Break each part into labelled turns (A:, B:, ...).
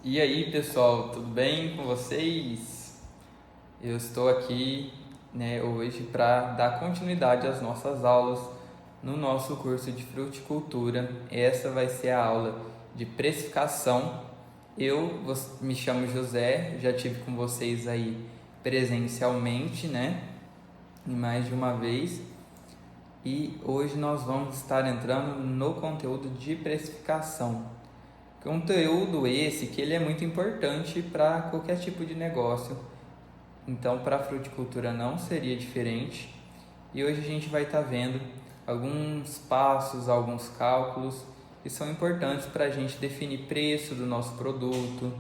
A: E aí, pessoal, tudo bem com vocês? Eu estou aqui, hoje para dar continuidade às nossas aulas no nosso curso de fruticultura. Essa vai ser a aula de precificação. Me chamo José, já tive com vocês aí presencialmente, em mais de uma vez. E hoje nós vamos estar entrando no conteúdo de precificação. Conteúdo esse que ele é muito importante para qualquer tipo de negócio. Então, para a fruticultura não seria diferente. E hoje a gente vai estar vendo alguns passos, alguns cálculos que são importantes para a gente definir preço do nosso produto,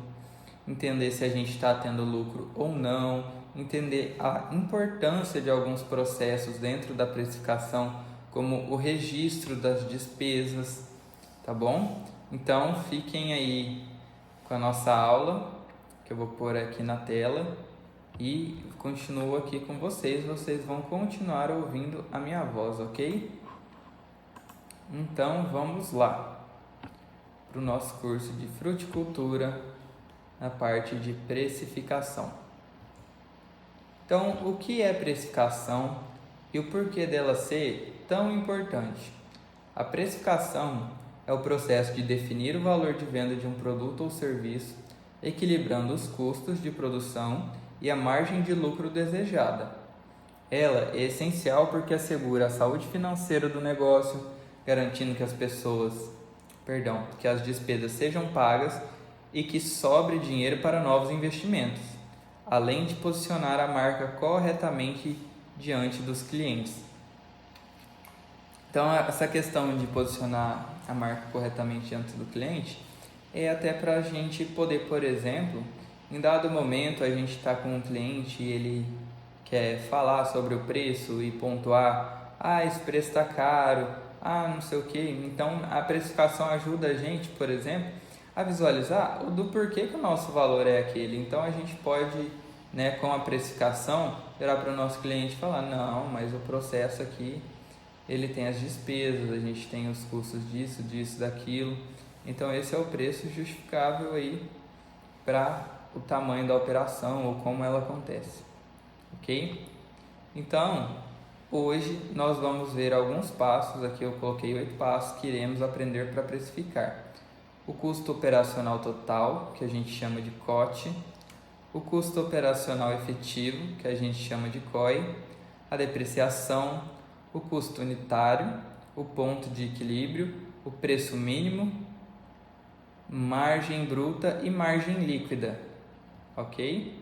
A: entender se a gente está tendo lucro ou não, entender a importância de alguns processos dentro da precificação, como o registro das despesas, tá bom? Então, fiquem aí com a nossa aula, que eu vou pôr aqui na tela, e continuo aqui com vocês. Vocês vão continuar ouvindo a minha voz, ok? Então, vamos lá para o nosso curso de fruticultura, na parte de precificação. Então, o que é precificação e o porquê dela ser tão importante? A precificação é o processo de definir o valor de venda de um produto ou serviço, equilibrando os custos de produção e a margem de lucro desejada. Ela é essencial porque assegura a saúde financeira do negócio, garantindo que que as despesas sejam pagas e que sobre dinheiro para novos investimentos, além de posicionar a marca corretamente diante dos clientes. Então, essa questão de posicionar a marca corretamente diante do cliente é até para a gente poder, por exemplo, em dado momento a gente está com um cliente e ele quer falar sobre o preço e pontuar: esse preço está caro, não sei o que. Então, a precificação ajuda a gente, por exemplo, a visualizar do porquê que o nosso valor é aquele. Então, a gente pode, com a precificação, virar para o nosso cliente e falar: não, mas o processo aqui, ele tem as despesas, a gente tem os custos disso, daquilo. Então, esse é o preço justificável aí para o tamanho da operação ou como ela acontece, ok? Então, hoje nós vamos ver alguns passos, aqui eu coloquei 8 passos que iremos aprender para precificar. O custo operacional total, que a gente chama de COT, o custo operacional efetivo, que a gente chama de COI, a depreciação, o custo unitário, o ponto de equilíbrio, o preço mínimo, margem bruta e margem líquida, ok?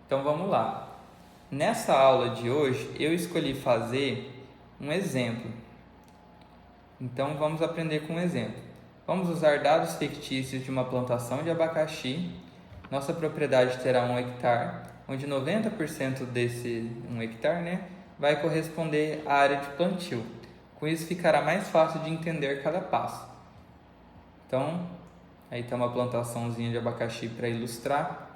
A: Então vamos lá. Nessa aula de hoje eu escolhi fazer um exemplo. Então vamos aprender com um exemplo. Vamos usar dados fictícios de uma plantação de abacaxi. Nossa propriedade terá 1 hectare, onde 90% desse 1 hectare, vai corresponder à área de plantio. Com isso ficará mais fácil de entender cada passo. Então, aí está uma plantaçãozinha de abacaxi para ilustrar.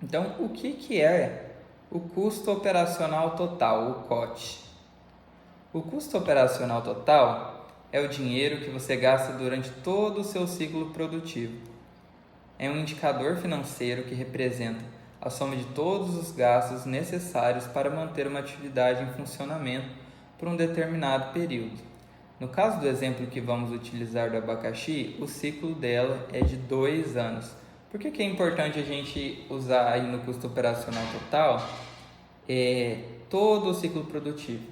A: Então, o que é o custo operacional total, o COT? O custo operacional total é o dinheiro que você gasta durante todo o seu ciclo produtivo. É um indicador financeiro que representa a soma de todos os gastos necessários para manter uma atividade em funcionamento por um determinado período. No caso do exemplo que vamos utilizar do abacaxi, o ciclo dela é de 2 anos. Por que é importante a gente usar aí no custo operacional total todo o ciclo produtivo?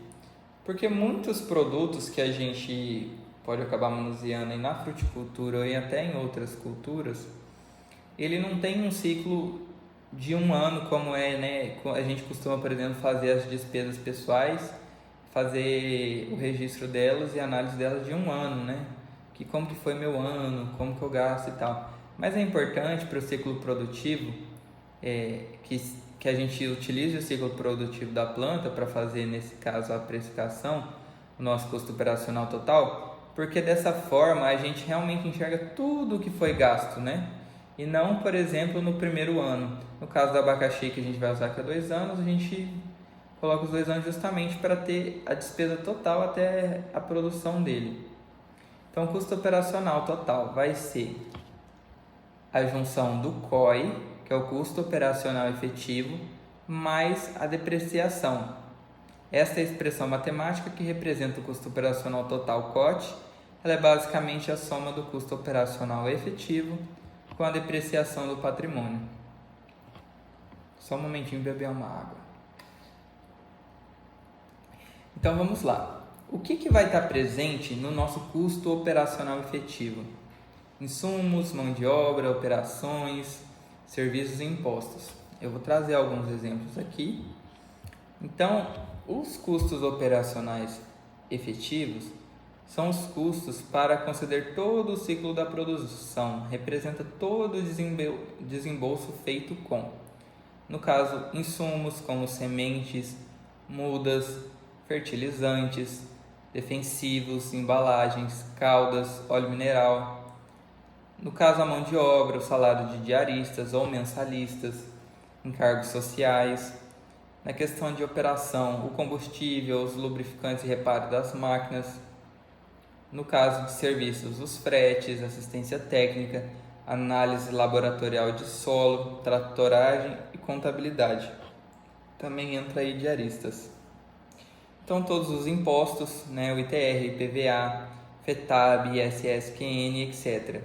A: Porque muitos produtos que a gente pode acabar manuseando aí na fruticultura e até em outras culturas, ele não tem um ciclo de 1 ano como a gente costuma, por exemplo, fazer as despesas pessoais, fazer o registro delas e a análise delas de 1 ano, como que foi meu ano, como que eu gasto e tal. Mas é importante para o ciclo produtivo que a gente utilize o ciclo produtivo da planta para fazer, nesse caso, a precificação, o nosso custo operacional total, porque dessa forma a gente realmente enxerga tudo o que foi gasto, E não, por exemplo, no primeiro ano. No caso do abacaxi, que a gente vai usar que é 2 anos, a gente coloca os 2 anos justamente para ter a despesa total até a produção dele. Então, o custo operacional total vai ser a junção do COE, que é o custo operacional efetivo, mais a depreciação. Esta é a expressão matemática que representa o custo operacional total COT. Ela é basicamente a soma do custo operacional efetivo com a depreciação do patrimônio. Só um momentinho beber uma água. Então vamos lá. O que vai estar presente no nosso custo operacional efetivo? Insumos, mão de obra, operações, serviços e impostos. Eu vou trazer alguns exemplos aqui. Então, os custos operacionais efetivos são os custos para conceder todo o ciclo da produção, representa todo o desembolso feito com, no caso, insumos como sementes, mudas, fertilizantes, defensivos, embalagens, caldas, óleo mineral. No caso, a mão de obra, o salário de diaristas ou mensalistas, encargos sociais. Na questão de operação, o combustível, os lubrificantes e reparo das máquinas. No caso de serviços, os fretes, assistência técnica, análise laboratorial de solo, tratoragem e contabilidade. Também entra aí diaristas. Então, todos os impostos, o ITR, IPVA, FETAB, ISSQN, etc.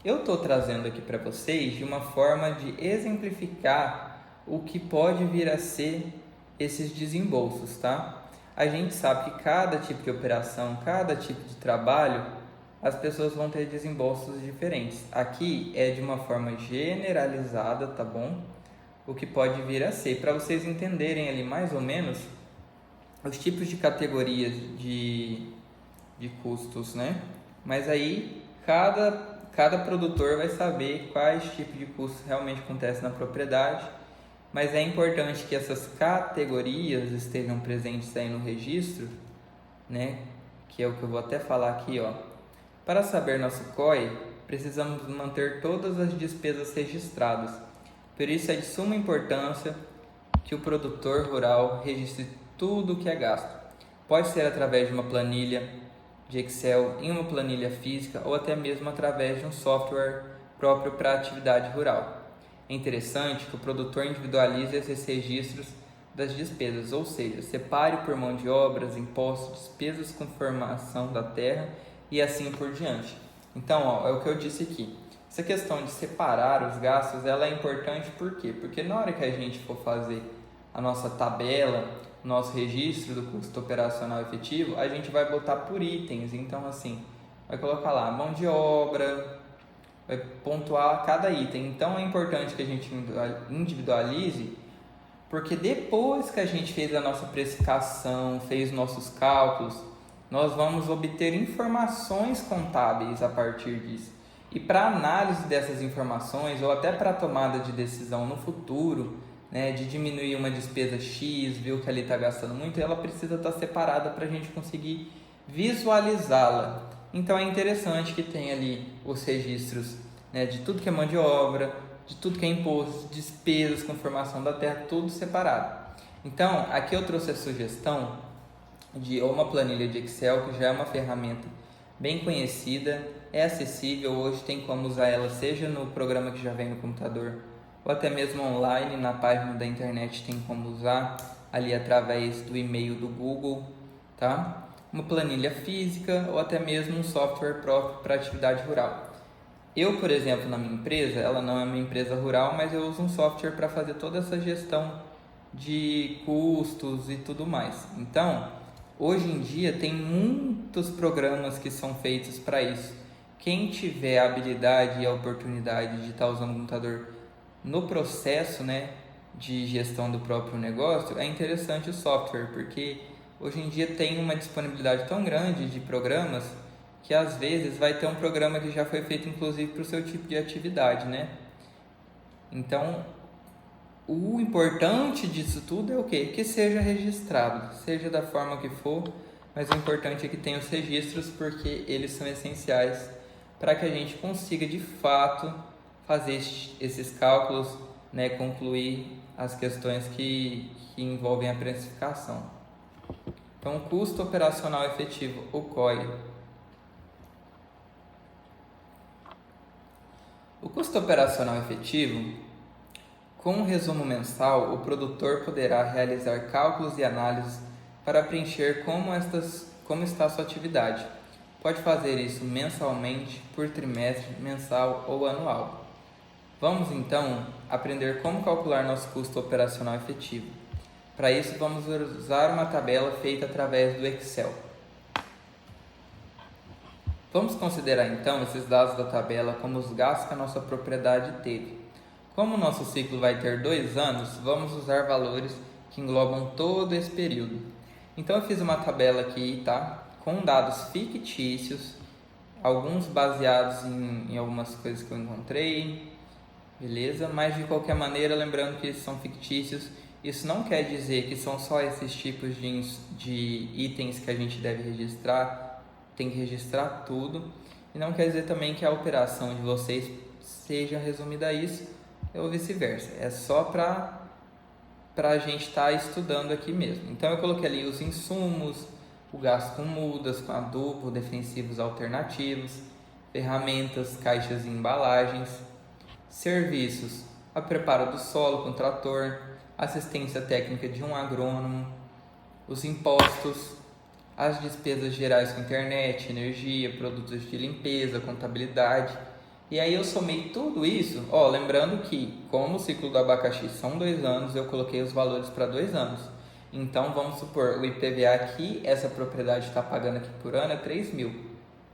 A: Eu estou trazendo aqui para vocês de uma forma de exemplificar o que pode vir a ser esses desembolsos, tá? A gente sabe que cada tipo de operação, cada tipo de trabalho, as pessoas vão ter desembolsos diferentes. Aqui é de uma forma generalizada, tá bom? O que pode vir a ser, para vocês entenderem ali mais ou menos os tipos de categorias de custos, né? Mas aí cada produtor vai saber quais tipos de custos realmente acontecem na propriedade. Mas é importante que essas categorias estejam presentes aí no registro, né? Que é o que eu vou até falar aqui, ó. Para saber nosso COI, precisamos manter todas as despesas registradas. Por isso é de suma importância que o produtor rural registre tudo o que é gasto. Pode ser através de uma planilha de Excel, em uma planilha física ou até mesmo através de um software próprio para a atividade rural. É interessante que o produtor individualize esses registros das despesas, ou seja, separe por mão de obras, impostos, despesas com formação da terra e assim por diante. Então, é o que eu disse aqui. Essa questão de separar os gastos, ela é importante por quê? Porque na hora que a gente for fazer a nossa tabela, nosso registro do custo operacional efetivo, a gente vai botar por itens. Então, assim, vai colocar lá mão de obra, vai pontuar cada item. Então, é importante que a gente individualize, porque depois que a gente fez a nossa precificação, fez nossos cálculos, nós vamos obter informações contábeis a partir disso. E para análise dessas informações, ou até para tomada de decisão no futuro, de diminuir uma despesa X, viu que ali está gastando muito, ela precisa estar separada para a gente conseguir visualizá-la. Então é interessante que tenha ali os registros, de tudo que é mão de obra, de tudo que é imposto, despesas com formação da terra, tudo separado. Então, aqui eu trouxe a sugestão de uma planilha de Excel, que já é uma ferramenta bem conhecida, é acessível, hoje tem como usar ela, seja no programa que já vem no computador, ou até mesmo online, na página da internet tem como usar, ali através do e-mail do Google, tá? Uma planilha física ou até mesmo um software próprio para atividade rural. Eu, por exemplo, na minha empresa, ela não é uma empresa rural, mas eu uso um software para fazer toda essa gestão de custos e tudo mais. Então, hoje em dia tem muitos programas que são feitos para isso. Quem tiver a habilidade e a oportunidade de estar usando o computador no processo, de gestão do próprio negócio, é interessante o software, porque hoje em dia tem uma disponibilidade tão grande de programas que às vezes vai ter um programa que já foi feito inclusive para o seu tipo de atividade, Então, o importante disso tudo é o quê? Que seja registrado, seja da forma que for, mas o importante é que tenha os registros, porque eles são essenciais para que a gente consiga de fato fazer esses cálculos, concluir as questões que envolvem a precificação. Então, custo operacional efetivo, o COI. O custo operacional efetivo, com um resumo mensal, o produtor poderá realizar cálculos e análises para preencher como está a sua atividade. Pode fazer isso mensalmente, por trimestre, mensal ou anual. Vamos então aprender como calcular nosso custo operacional efetivo. Para isso, vamos usar uma tabela feita através do Excel. Vamos considerar então esses dados da tabela como os gastos que a nossa propriedade teve. Como o nosso ciclo vai ter 2 anos, vamos usar valores que englobam todo esse período. Então eu fiz uma tabela aqui, tá? Com dados fictícios, alguns baseados em algumas coisas que eu encontrei, beleza? Mas de qualquer maneira, lembrando que eles são fictícios, isso não quer dizer que são só esses tipos de itens que a gente deve registrar, tem que registrar tudo. E não quer dizer também que a operação de vocês seja resumida a isso, ou vice-versa. É só para a gente estar estudando aqui mesmo. Então eu coloquei ali os insumos, o gasto com mudas, com adubo, defensivos alternativos, ferramentas, caixas e embalagens, serviços, a preparo do solo com trator, assistência técnica de um agrônomo, os impostos, as despesas gerais com internet, energia, produtos de limpeza, contabilidade. E aí eu somei tudo isso, lembrando que como o ciclo do abacaxi são 2 anos, eu coloquei os valores para 2 anos. Então vamos supor, o IPVA aqui, essa propriedade está pagando aqui por ano é 3 mil,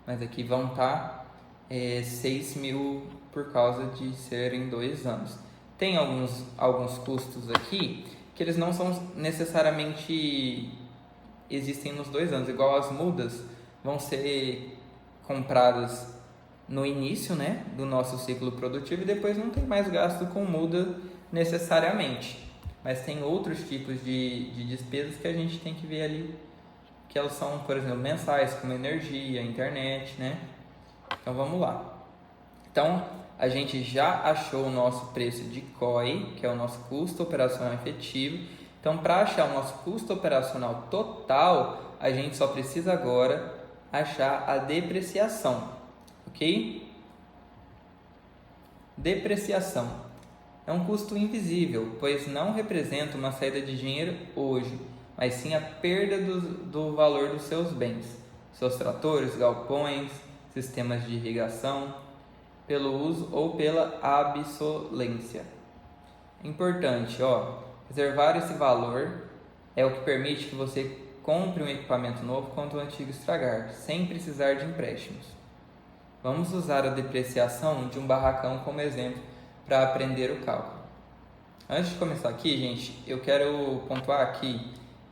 A: mas aqui vão estar 6 mil por causa de serem 2 anos. Tem alguns custos aqui que eles não são necessariamente existem nos 2 anos, igual as mudas vão ser compradas no início, né, do nosso ciclo produtivo e depois não tem mais gasto com muda necessariamente. Mas tem outros tipos de despesas que a gente tem que ver ali, que elas são, por exemplo, mensais, como energia, internet, né? Então vamos lá. Então a gente já achou o nosso preço de COI, que é o nosso custo operacional efetivo. Então, para achar o nosso custo operacional total, a gente só precisa agora achar a depreciação, ok? Depreciação é um custo invisível, pois não representa uma saída de dinheiro hoje, mas sim a perda do valor dos seus bens, seus tratores, galpões, sistemas de irrigação, pelo uso ou pela obsolescência. Importante, reservar esse valor é o que permite que você compre um equipamento novo quando o antigo estragar, sem precisar de empréstimos. Vamos usar a depreciação de um barracão como exemplo para aprender o cálculo. Antes de começar aqui, gente, eu quero pontuar aqui,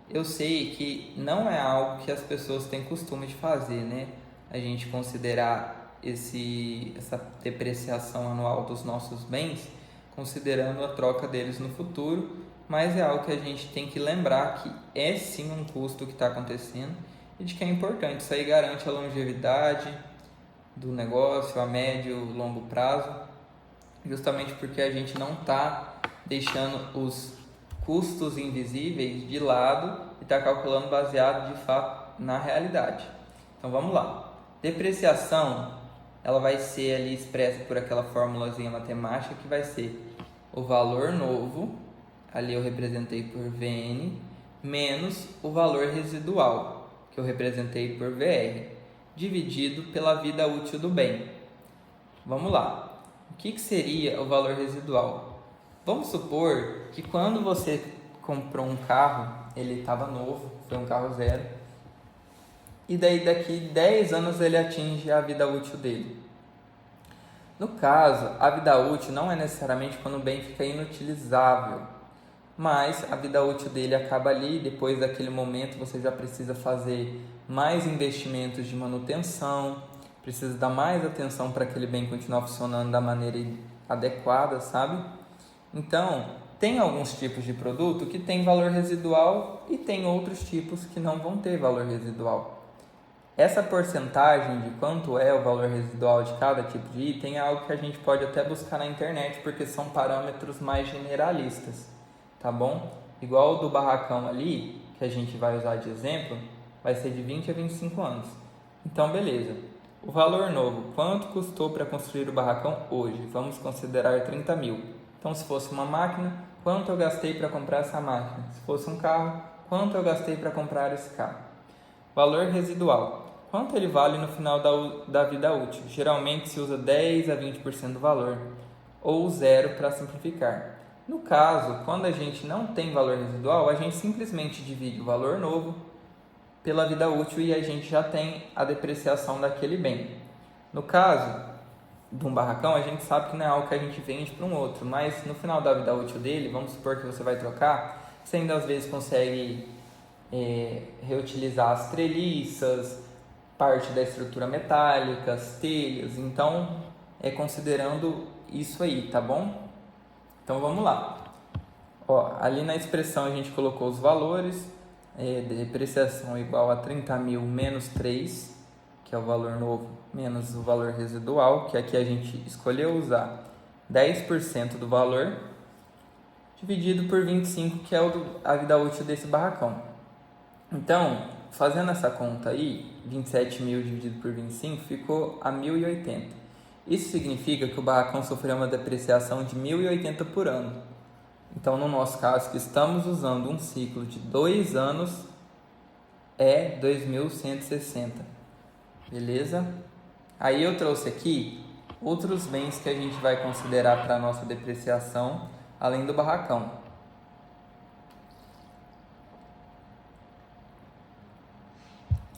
A: eu sei que não é algo que as pessoas têm costume de fazer, né? A gente considerar essa depreciação anual dos nossos bens, considerando a troca deles no futuro, mas é algo que a gente tem que lembrar que é sim um custo que está acontecendo e de que é importante. Isso aí garante a longevidade do negócio a médio e longo prazo, justamente porque a gente não está deixando os custos invisíveis de lado e está calculando baseado de fato na realidade. Então vamos lá. Depreciação, ela vai ser ali expressa por aquela formulazinha matemática que vai ser o valor novo, ali eu representei por VN, menos o valor residual, que eu representei por VR, dividido pela vida útil do bem. Vamos lá. O que seria o valor residual? Vamos supor que quando você comprou um carro, ele estava novo, foi um carro zero, e daí daqui 10 anos ele atinge a vida útil dele. No caso, a vida útil não é necessariamente quando o bem fica inutilizável, mas a vida útil dele acaba ali, depois daquele momento você já precisa fazer mais investimentos de manutenção, precisa dar mais atenção para aquele bem continuar funcionando da maneira adequada, sabe? Então, tem alguns tipos de produto que tem valor residual e tem outros tipos que não vão ter valor residual. Essa porcentagem de quanto é o valor residual de cada tipo de item é algo que a gente pode até buscar na internet, porque são parâmetros mais generalistas, tá bom? Igual o do barracão ali, que a gente vai usar de exemplo, vai ser de 20 a 25 anos. Então, beleza. O valor novo, quanto custou para construir o barracão hoje? Vamos considerar 30 mil. Então, se fosse uma máquina, quanto eu gastei para comprar essa máquina? Se fosse um carro, quanto eu gastei para comprar esse carro? Valor residual, quanto ele vale no final da vida útil? Geralmente se usa 10 a 20% do valor, ou zero para simplificar. No caso, quando a gente não tem valor residual, a gente simplesmente divide o valor novo pela vida útil e a gente já tem a depreciação daquele bem. No caso de um barracão, a gente sabe que não é algo que a gente vende para um outro, mas no final da vida útil dele, vamos supor que você vai trocar, você ainda às vezes consegue reutilizar as treliças, parte da estrutura metálica, as telhas, então considerando isso aí, tá bom? Então vamos lá. Ó, ali na expressão a gente colocou os valores, depreciação igual a 30 mil menos 3, que é o valor novo, menos o valor residual, que aqui a gente escolheu usar 10% do valor, dividido por 25, que é a vida útil desse barracão. Então, fazendo essa conta aí, 27 mil dividido por 25 ficou a 1.080. Isso significa que o barracão sofreu uma depreciação de 1.080 por ano. Então, no nosso caso, que estamos usando um ciclo de 2 anos, é 2.160. Beleza? Aí eu trouxe aqui outros bens que a gente vai considerar para a nossa depreciação, além do barracão.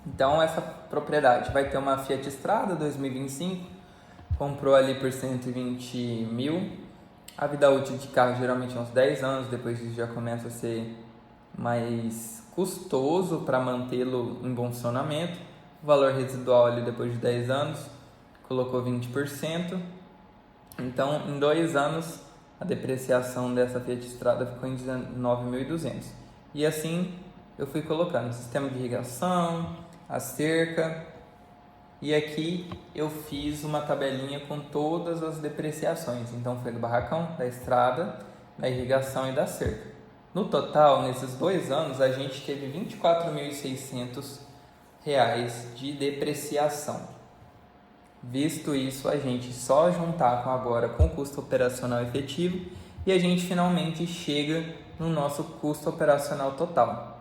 A: Então, essa propriedade vai ter uma Fiat Strada 2025, comprou ali por 120 mil. A vida útil de carro geralmente é uns 10 anos, depois disso já começa a ser mais custoso para mantê-lo em bom funcionamento. O valor residual ali depois de 10 anos colocou 20%. Então, em 2 anos, a depreciação dessa Fiat Strada ficou em 19.200. E assim eu fui colocando o sistema de irrigação, a cerca, e aqui eu fiz uma tabelinha com todas as depreciações. Então foi do barracão, da estrada, da irrigação e da cerca. No total, nesses 2 anos, a gente teve R$ 24.600 de depreciação. Visto isso, a gente só juntar agora com o custo operacional efetivo e a gente finalmente chega no nosso custo operacional total.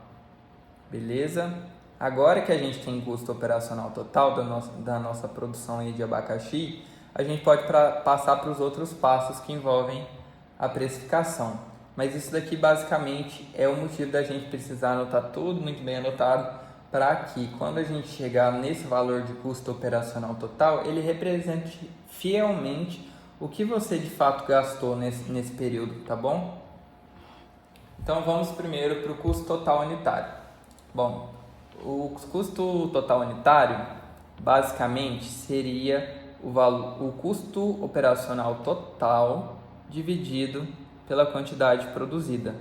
A: Beleza? Agora que a gente tem custo operacional total da nossa produção aí de abacaxi, a gente pode passar para os outros passos que envolvem a precificação. Mas isso daqui basicamente é o motivo da gente precisar anotar tudo muito bem anotado, para que quando a gente chegar nesse valor de custo operacional total, ele represente fielmente o que você de fato gastou nesse período, tá bom? Então vamos primeiro para o custo total unitário. Bom, o custo total unitário basicamente seria o custo operacional total dividido pela quantidade produzida.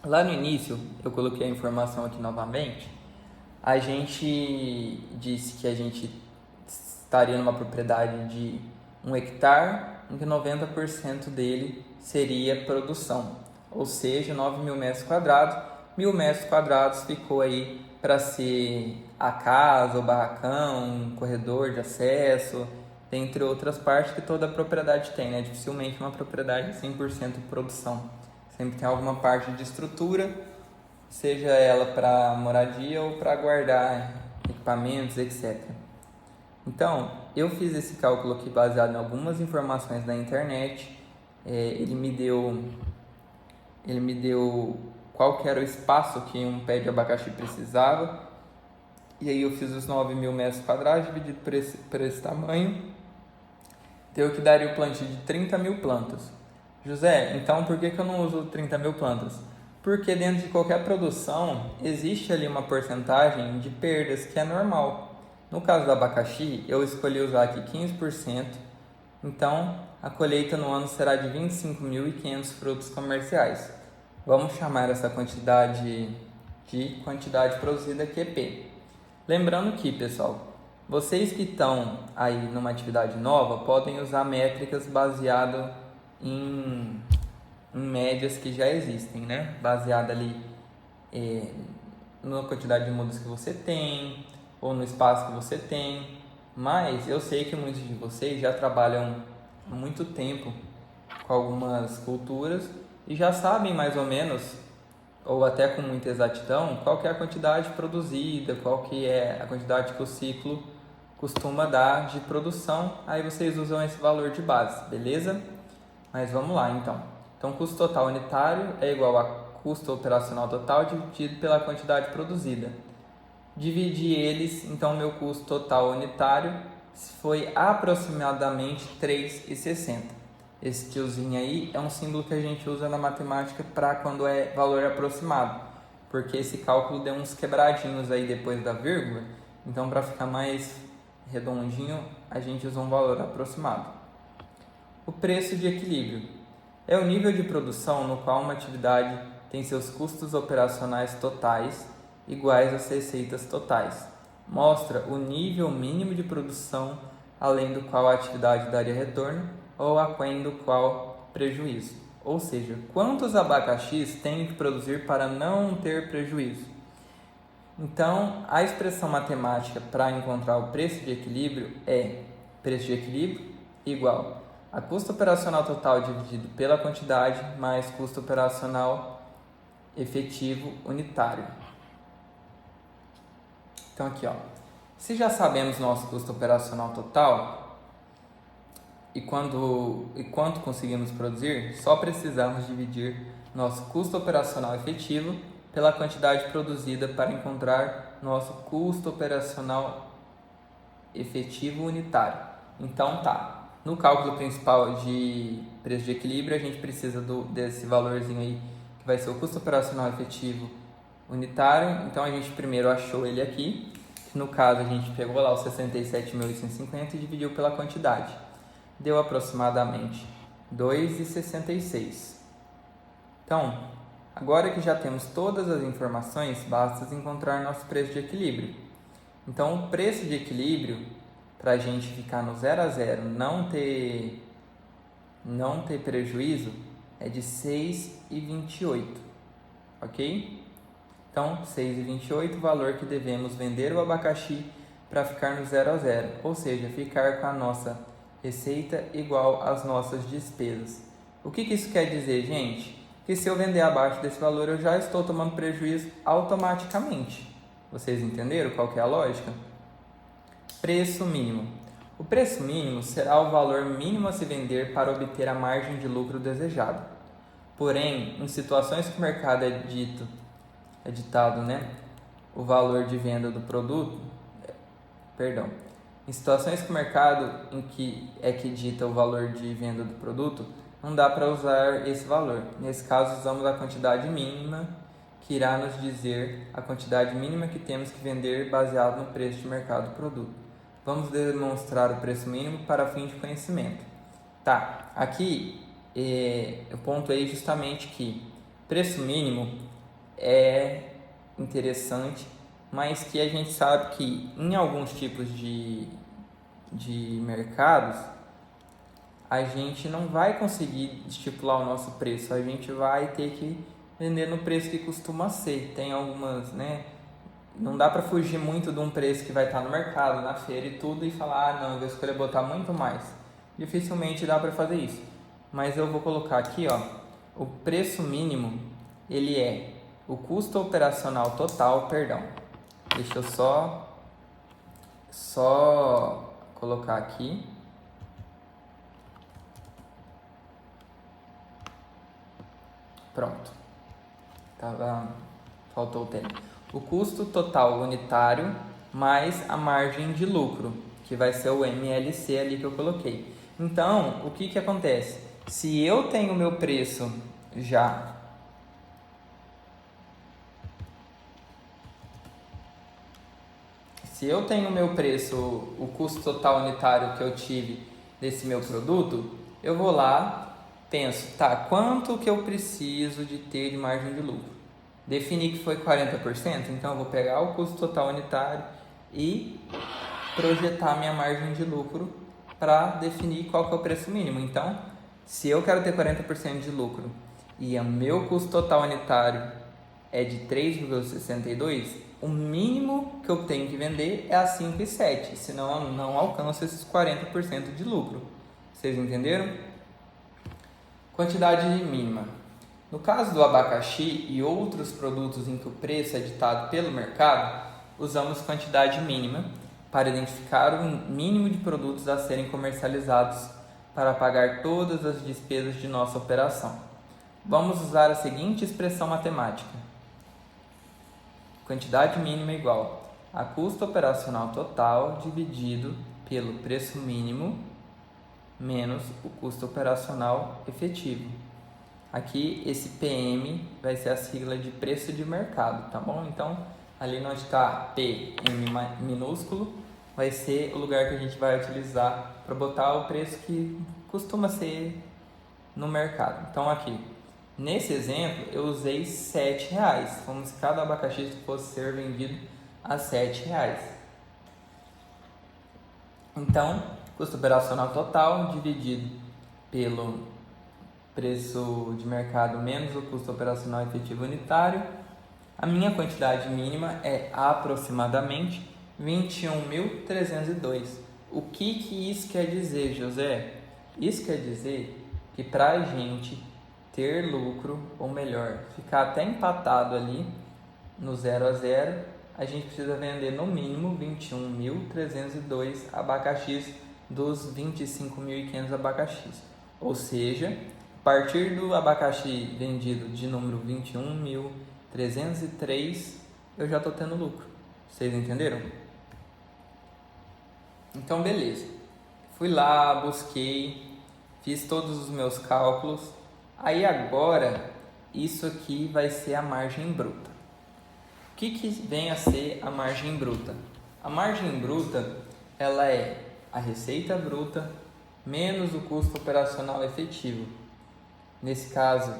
A: Lá no início, eu coloquei a informação aqui novamente, a gente disse que a gente estaria numa propriedade de 1 hectare, em que 90% dele seria produção, ou seja, 9.000 metros quadrados. 1.000 metros quadrados ficou aí para ser a casa, o barracão, um corredor de acesso, dentre outras partes que toda propriedade tem, né? Dificilmente uma propriedade 100% produção. Sempre tem alguma parte de estrutura, seja ela para moradia ou para guardar equipamentos, etc. Então, eu fiz esse cálculo aqui baseado em algumas informações da internet. Ele me deu qual que era o espaço que um pé de abacaxi precisava. E aí eu fiz os 9.000 metros quadrados dividido por esse tamanho. Deu que daria o plantio de 30.000 plantas. José, então por que eu não uso 30.000 plantas? Porque dentro de qualquer produção existe ali uma porcentagem de perdas que é normal. No caso do abacaxi, eu escolhi usar aqui 15%, então a colheita no ano será de 25.500 frutos comerciais. Vamos chamar essa quantidade de quantidade produzida QP. Lembrando que, pessoal, vocês que estão aí numa atividade nova podem usar métricas baseadas em médias que já existem, né? Baseada ali na quantidade de mudas que você tem ou no espaço que você tem. mas eu sei que muitos de vocês já trabalham há muito tempo com algumas culturas e já sabem mais ou menos, ou até com muita exatidão, qual que é a quantidade produzida, qual que é a quantidade que o ciclo costuma dar de produção. Aí vocês usam esse valor de base, beleza? Mas vamos lá então. Então, custo total unitário é igual a custo operacional total dividido pela quantidade produzida. Dividi eles, então meu custo total unitário foi aproximadamente 3,60. Esse tiozinho aí é um símbolo que a gente usa na matemática para quando é valor aproximado, porque esse cálculo deu uns quebradinhos aí depois da vírgula, então para ficar mais redondinho a gente usa um valor aproximado. O preço de equilíbrio é o nível de produção no qual uma atividade tem seus custos operacionais totais iguais às receitas totais. Mostra o nível mínimo de produção além do qual a atividade daria retorno ou aquém do qual prejuízo. Ou seja, quantos abacaxis tem que produzir para não ter prejuízo? Então, a expressão matemática para encontrar o preço de equilíbrio é preço de equilíbrio igual a custo operacional total dividido pela quantidade mais custo operacional efetivo unitário. Então aqui, ó, se já sabemos nosso custo operacional total e quanto conseguimos produzir, só precisamos dividir nosso custo operacional efetivo pela quantidade produzida para encontrar nosso custo operacional efetivo unitário. Então tá, no cálculo principal de preço de equilíbrio a gente precisa desse valorzinho aí que vai ser o custo operacional efetivo unitário. Então a gente primeiro achou ele aqui, no caso a gente pegou lá os 67.850 e dividiu pela quantidade, deu aproximadamente 2,66. Então, agora que já temos todas as informações, basta encontrar nosso preço de equilíbrio. Então o preço de equilíbrio, para a gente ficar no 0 a 0, não ter prejuízo, é de 6,28, ok? Então, 6,28, o valor que devemos vender o abacaxi para ficar no 0 a 0, ou seja, ficar com a nossa receita igual às nossas despesas. O que isso quer dizer, gente? Que se eu vender abaixo desse valor, eu já estou tomando prejuízo automaticamente. Vocês entenderam qual que é a lógica? Preço mínimo. O preço mínimo será o valor mínimo a se vender para obter a margem de lucro desejada. Porém, em situações que o mercado é ditado, o valor de venda do produto, em situações que o mercado que dita o valor de venda do produto, não dá para usar esse valor. Nesse caso, usamos a quantidade mínima, que irá nos dizer a quantidade mínima que temos que vender baseado no preço de mercado do produto. Vamos demonstrar o preço mínimo para fim de conhecimento. Tá, aqui eu pontuei justamente que preço mínimo é interessante, mas que a gente sabe que em alguns tipos de mercados a gente não vai conseguir estipular o nosso preço, a gente vai ter que vender no preço que costuma ser. Tem algumas, não dá para fugir muito de um preço que vai estar no mercado, na feira e tudo, e falar, não, eu vou escolher botar muito mais. Dificilmente dá para fazer isso. Mas eu vou colocar aqui, ó, o preço mínimo, ele é o custo operacional total, deixa eu só colocar aqui. Pronto. Faltou o tempo. O custo total unitário mais a margem de lucro, que vai ser o MLC ali que eu coloquei. Então, o que acontece? Se eu tenho o meu preço já o custo total unitário que eu tive desse meu produto, eu vou lá, penso, tá, quanto que eu preciso de ter de margem de lucro? Defini que foi 40%, então eu vou pegar o custo total unitário e projetar minha margem de lucro para definir qual que é o preço mínimo. Então, se eu quero ter 40% de lucro e o meu custo total unitário é de 3,62, o mínimo que eu tenho que vender é a 5,7, senão eu não alcanço esses 40% de lucro. Vocês entenderam? Quantidade mínima. No caso do abacaxi e outros produtos em que o preço é ditado pelo mercado, usamos quantidade mínima para identificar o mínimo de produtos a serem comercializados para pagar todas as despesas de nossa operação. Vamos usar a seguinte expressão matemática: quantidade mínima igual a custo operacional total dividido pelo preço mínimo menos o custo operacional efetivo. Aqui esse PM vai ser a sigla de preço de mercado, tá bom? Então ali onde está PM minúsculo vai ser o lugar que a gente vai utilizar para botar o preço que costuma ser no mercado. Então aqui, nesse exemplo, eu usei R$7, como se cada abacaxi fosse ser vendido a R$7. Então, custo operacional total dividido pelo preço de mercado menos o custo operacional efetivo unitário. A minha quantidade mínima é aproximadamente 21.302. O que isso quer dizer, José? Isso quer dizer que para a gente ter lucro, ou melhor, ficar até empatado ali no 0 a 0, a gente precisa vender no mínimo 21.302 abacaxis dos 25.500 abacaxis. Ou seja, a partir do abacaxi vendido de número 21.303, eu já estou tendo lucro. Vocês entenderam? Então, beleza. Fui lá, busquei, fiz todos os meus cálculos. Aí agora, isso aqui vai ser a margem bruta. O que vem a ser a margem bruta? A margem bruta, ela é a receita bruta menos o custo operacional efetivo. Nesse caso,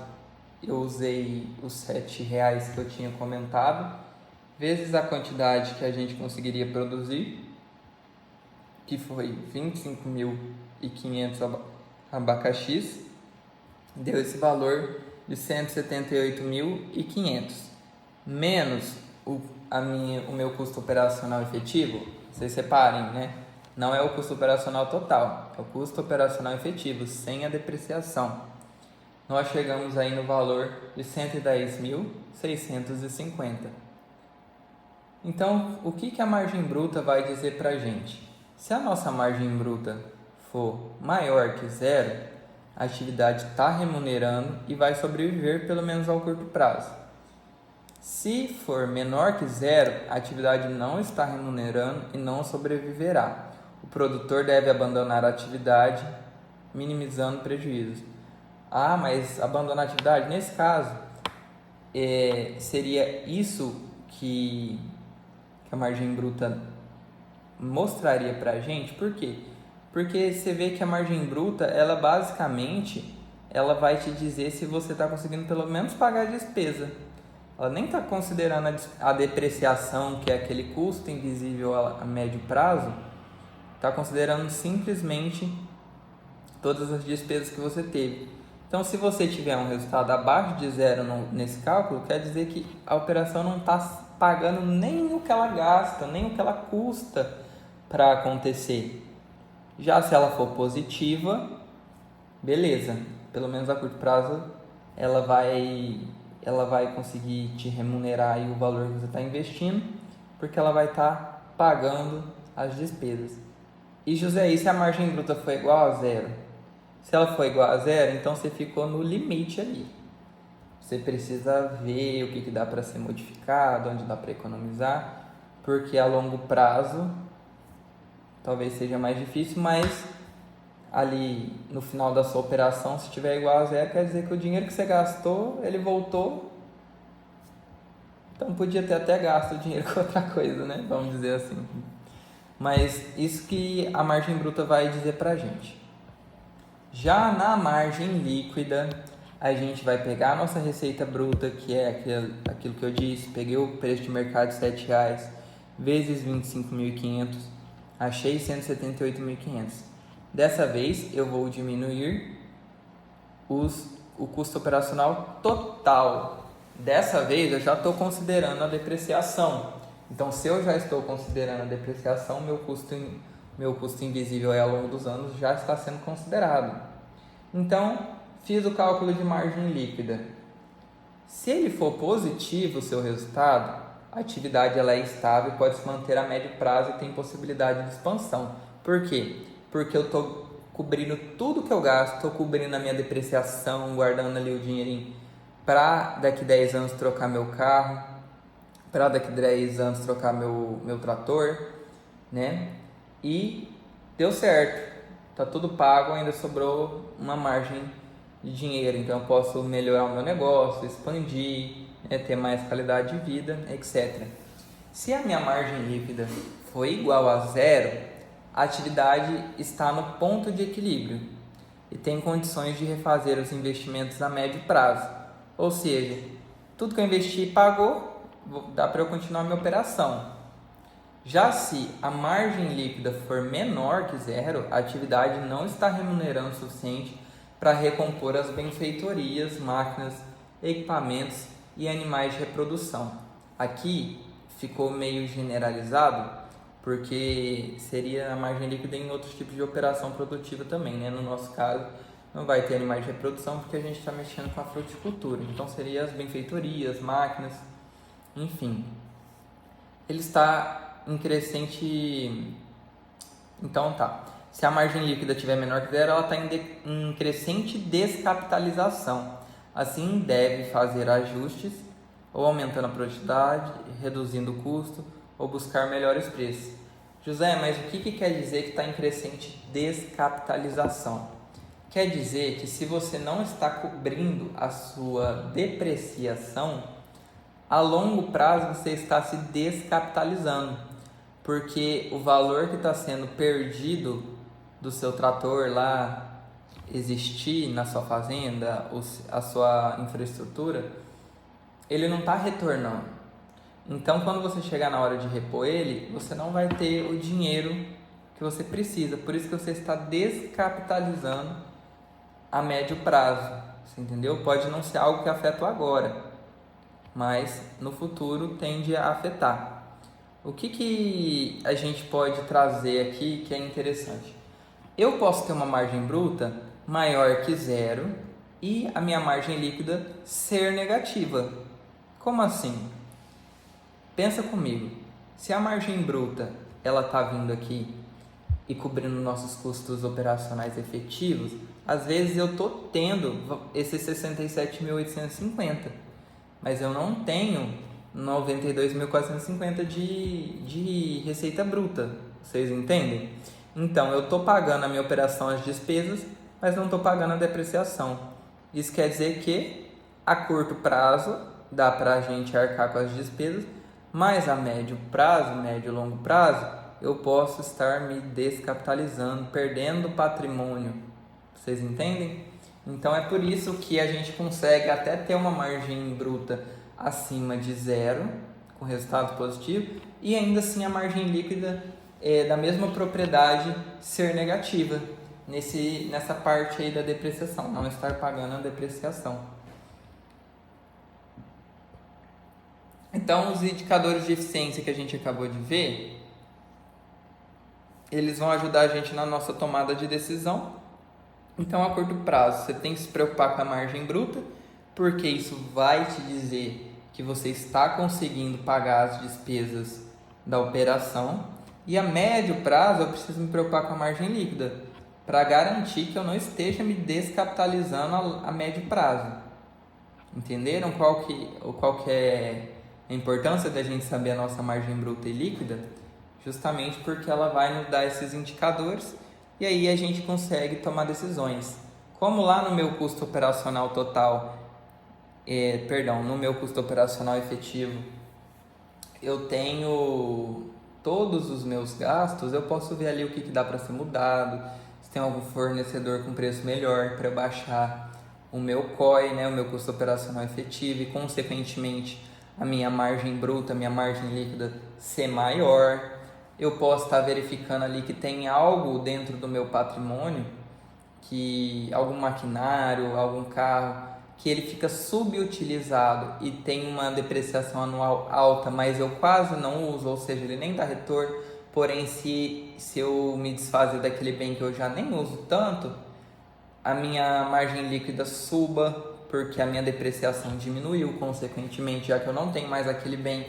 A: eu usei os R$7 que eu tinha comentado, vezes a quantidade que a gente conseguiria produzir, que foi 25.500 abacaxis, deu esse valor de 178.500, menos o meu custo operacional efetivo. Vocês separem, né? Não é o custo operacional total, é o custo operacional efetivo, sem a depreciação. Nós chegamos aí no valor de 110.650. Então, o que a margem bruta vai dizer para a gente? Se a nossa margem bruta for maior que zero, a atividade está remunerando e vai sobreviver pelo menos ao curto prazo. Se for menor que zero, a atividade não está remunerando e não sobreviverá. O produtor deve abandonar a atividade, minimizando prejuízos. Ah, mas abandonar a atividade? Nesse caso, seria isso que a margem bruta mostraria para a gente. Por quê? Porque você vê que a margem bruta, ela basicamente, ela vai te dizer se você está conseguindo pelo menos pagar a despesa. Ela nem está considerando a depreciação, que é aquele custo invisível a médio prazo, está considerando simplesmente todas as despesas que você teve. Então, se você tiver um resultado abaixo de zero nesse cálculo, quer dizer que a operação não está pagando nem o que ela gasta, nem o que ela custa para acontecer. Já se ela for positiva, beleza, pelo menos a curto prazo ela vai conseguir te remunerar aí o valor que você está investindo, porque ela vai estar pagando as despesas. E José, e se a margem bruta for igual a zero? Se ela for igual a zero, então você ficou no limite ali. Você precisa ver o que dá para ser modificado, onde dá para economizar, porque a longo prazo talvez seja mais difícil, mas ali no final da sua operação, se tiver igual a zero, quer dizer que o dinheiro que você gastou, ele voltou. Então podia ter até gasto o dinheiro com outra coisa, né? Vamos dizer assim. Mas isso que a margem bruta vai dizer pra gente. Já na margem líquida, a gente vai pegar a nossa receita bruta, que é aquilo que eu disse, peguei o preço de mercado de R$7, vezes 25.500, achei 178.500. Dessa vez, eu vou diminuir o custo operacional total Dessa vez eu já estou considerando a depreciação. Então, se eu já estou considerando a depreciação, meu custo invisível ao longo dos anos já está sendo considerado. Então, fiz o cálculo de margem líquida. Se ele for positivo o seu resultado, a atividade ela é estável, pode se manter a médio prazo e tem possibilidade de expansão. Por quê? Porque eu estou cobrindo tudo que eu gasto, estou cobrindo a minha depreciação, guardando ali o dinheirinho para daqui 10 anos trocar meu carro, para daqui 10 anos trocar meu trator, né? E deu certo, tá tudo pago, ainda sobrou uma margem de dinheiro, então eu posso melhorar o meu negócio, expandir, né? Ter mais qualidade de vida, etc. Se a minha margem líquida for igual a zero, a atividade está no ponto de equilíbrio e tem condições de refazer os investimentos a médio prazo. Ou seja, tudo que eu investi pagou, dá para eu continuar a minha operação. Já se a margem líquida for menor que zero, a atividade não está remunerando o suficiente para recompor as benfeitorias, máquinas, equipamentos e animais de reprodução. Aqui ficou meio generalizado, porque seria a margem líquida em outros tipos de operação produtiva também, né? No nosso caso, não vai ter animais de reprodução porque a gente está mexendo com a fruticultura. Então, seria as benfeitorias, máquinas, enfim. Ele está em crescente... Então, tá. Se a margem líquida tiver menor que zero, ela está em crescente descapitalização. Assim, deve fazer ajustes, ou aumentando a produtividade, reduzindo o custo, ou buscar melhores preços. José, mas o que quer dizer que está em crescente descapitalização? Quer dizer que se você não está cobrindo a sua depreciação, a longo prazo você está se descapitalizando, porque o valor que está sendo perdido do seu trator lá existir na sua fazenda, a sua infraestrutura, ele não está retornando. Então, quando você chegar na hora de repor ele, você não vai ter o dinheiro que você precisa. Por isso que você está descapitalizando a médio prazo, você entendeu? Pode não ser algo que afeta o agora, mas no futuro tende a afetar. O que a gente pode trazer aqui que é interessante? Eu posso ter uma margem bruta maior que zero e a minha margem líquida ser negativa. Como assim? Pensa comigo. Se a margem bruta ela está vindo aqui e cobrindo nossos custos operacionais efetivos, às vezes eu estou tendo esses 67.850, mas eu não tenho 92.450 de receita bruta. Vocês entendem? Então, eu estou pagando a minha operação, as despesas, mas não estou pagando a depreciação. Isso quer dizer que a curto prazo dá para a gente arcar com as despesas, mas a médio prazo, médio e longo prazo, eu posso estar me descapitalizando, perdendo patrimônio. Vocês entendem? Então é por isso que a gente consegue até ter uma margem bruta acima de zero, com resultado positivo, e ainda assim a margem líquida da mesma propriedade ser negativa nessa parte aí da depreciação, não estar pagando a depreciação. Então os indicadores de eficiência que a gente acabou de ver, eles vão ajudar a gente na nossa tomada de decisão. Então, a curto prazo, você tem que se preocupar com a margem bruta, porque isso vai te dizer que você está conseguindo pagar as despesas da operação. E a médio prazo, eu preciso me preocupar com a margem líquida, para garantir que eu não esteja me descapitalizando a médio prazo. Entenderam qual que é a importância da gente saber a nossa margem bruta e líquida? Justamente porque ela vai nos dar esses indicadores e aí a gente consegue tomar decisões. Como lá no meu custo operacional total, no meu custo operacional efetivo, eu tenho todos os meus gastos, eu posso ver ali o que dá para ser mudado, se tem algum fornecedor com preço melhor para eu baixar o meu COI, né, o meu custo operacional efetivo, e consequentemente a minha margem bruta, a minha margem líquida ser maior. Eu posso estar verificando ali que tem algo dentro do meu patrimônio, algum maquinário, algum carro que ele fica subutilizado e tem uma depreciação anual alta, mas eu quase não uso, ou seja, ele nem dá retorno, porém se eu me desfazer daquele bem que eu já nem uso tanto, a minha margem líquida suba, porque a minha depreciação diminuiu, consequentemente, já que eu não tenho mais aquele bem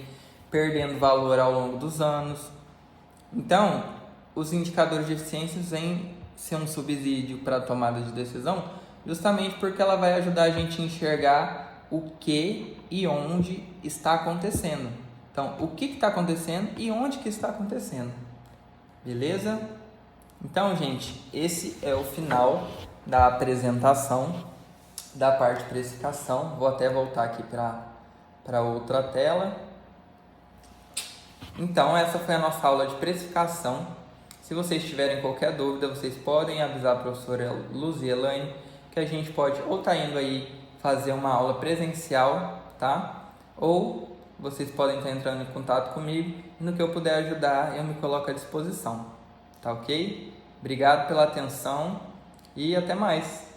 A: perdendo valor ao longo dos anos. Então, os indicadores de eficiência vêm ser um subsídio para a tomada de decisão, justamente porque ela vai ajudar a gente a enxergar o que e onde está acontecendo. Então, o que está acontecendo e onde que está acontecendo. Beleza? Então, gente, esse é o final da apresentação da parte de precificação. Vou até voltar aqui para outra tela. Então, essa foi a nossa aula de precificação. Se vocês tiverem qualquer dúvida, vocês podem avisar a professora Luzielane que a gente pode ou estar indo aí fazer uma aula presencial, tá? Ou vocês podem estar entrando em contato comigo e no que eu puder ajudar, eu me coloco à disposição, tá ok? Obrigado pela atenção e até mais!